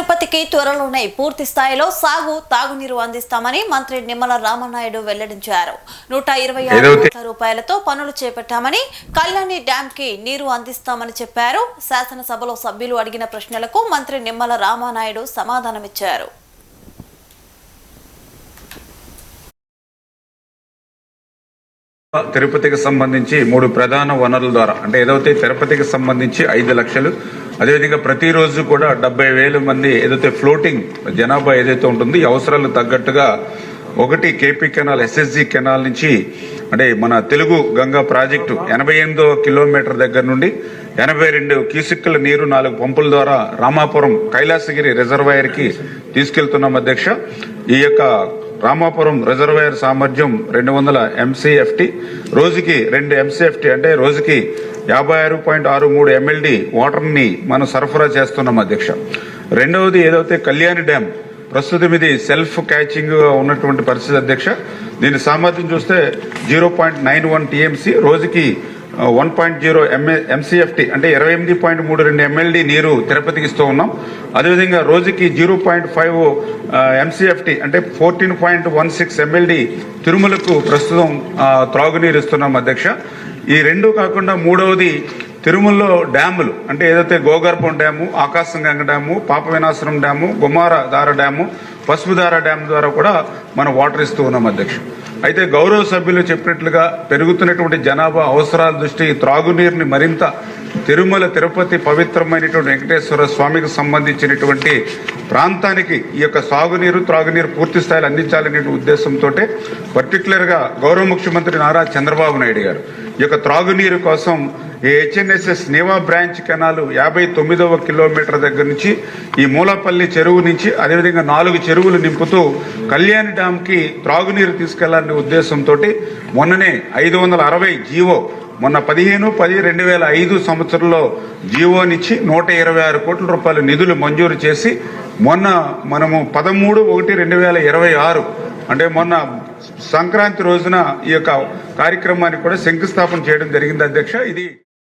తిరుపతికి త్వరలోనే పూర్తి స్థాయిలో తాగునీరు అందిస్తామని మంత్రి నిమ్మల రామనాయుడు వెల్లడించారు. 126 కోట్ల రూపాయలతో పనులు చేపట్టామని, కళ్యాణి డ్యాం కి నీరు అందిస్తామని చెప్పారు. శాసనసభలో సభ్యులు అడిగిన ప్రశ్నలకు మంత్రి నిమ్మల రామనాయుడు సమాధానమిచ్చారు. తిరుపతికి సంబంధించి 3 ప్రధాన వనరుల ద్వారా అంటే ఏదైతే తిరుపతికి సంబంధించి 5 లక్షలు, అదేవిధంగా ప్రతిరోజు కూడా 70,000 మంది ఏదైతే ఫ్లోటింగ్ జనాభా ఏదైతే ఉంటుందో ఈ అవసరాలకు తగ్గట్టుగా ఒకటి కేపీ కెనాల్ ఎస్ఎస్జి కెనాల్ నుంచి అంటే మన తెలుగు గంగా ప్రాజెక్టు 88వ కిలోమీటర్ దగ్గర నుండి 82 క్యూసెక్కుల నీరు 4 పంపుల ద్వారా రామాపురం కైలాసగిరి రిజర్వాయర్ కి తీసుకెళ్తున్నాం అధ్యక్ష. ఈ యొక్క రామాపురం రిజర్వాయర్ సామర్థ్యం 200 MCFT, రోజుకి 2 MCFT అంటే రోజుకి 56.63 MLD వాటర్ ని మనం సరఫరా చేస్తున్నాం అధ్యక్ష. రెండవది ఏదైతే కళ్యాణి డ్యాం ప్రస్తుతం ఇది సెల్ఫ్ క్యాచింగ్ ఉన్నటువంటి పరిస్థితి అధ్యక్ష. దీని సామర్థ్యం చూస్తే 0.91 TMC, రోజుకి 1.0 MCFT అంటే 28.32 MLD నీరు తిరుపతికి ఇస్తూ ఉన్నాం. అదేవిధంగా రోజుకి 0.5 MCFT అంటే 14.16 MLD తిరుమలకు ప్రస్తుతం త్రాగునీరు ఇస్తున్నాం అధ్యక్ష. ఈ రెండు కాకుండా మూడవది తిరుమలలో డ్యాములు అంటే ఏదైతే గోగర్భం డ్యాము, ఆకాశగంగ డ్యాము, పాప వినాశనం డ్యాము, గుమారధార డ్యాము, పసుపుధార డ్యామ్ ద్వారా కూడా మనం వాటర్ ఇస్తూ ఉన్నాం అధ్యక్ష. అయితే గౌరవ సభ్యులు చెప్పినట్లుగా పెరుగుతున్నటువంటి జనాభా అవసరాల దృష్టి త్రాగునీరుని మరింత తిరుమల తిరుపతి పవిత్రమైనటువంటి వెంకటేశ్వర స్వామికి సంబంధించినటువంటి ప్రాంతానికి ఈ యొక్క సాగునీరు త్రాగునీరు పూర్తి స్థాయిలో అందించాలనే ఉద్దేశంతో పర్టికులర్ గా గౌరవ ముఖ్యమంత్రి నారా చంద్రబాబు నాయుడు గారు ఈ యొక్క త్రాగునీరు కోసం HNSS నేవా బ్రాంచ్ కెనాల్ 59వ కిలోమీటర్ దగ్గర నుంచి ఈ మూలపల్లి చెరువు నుంచి అదేవిధంగా 4 చెరువులు నింపుతూ కళ్యాణి డ్యామ్ కి త్రాగునీరు తీసుకెళ్లాలనే ఉద్దేశంతో మొన్ననే 560 జీవో మొన్న 15/10/2005 సంవత్సరంలో జీవోనిచ్చి 126 కోట్ల రూపాయల నిధులు మంజూరు చేసి మొన్న మనము 13/1/2026 అంటే మొన్న సంక్రాంతి రోజున ఈ యొక్క కార్యక్రమాన్ని కూడా శంకుస్థాపన చేయడం జరిగింది అధ్యక్ష. ఇది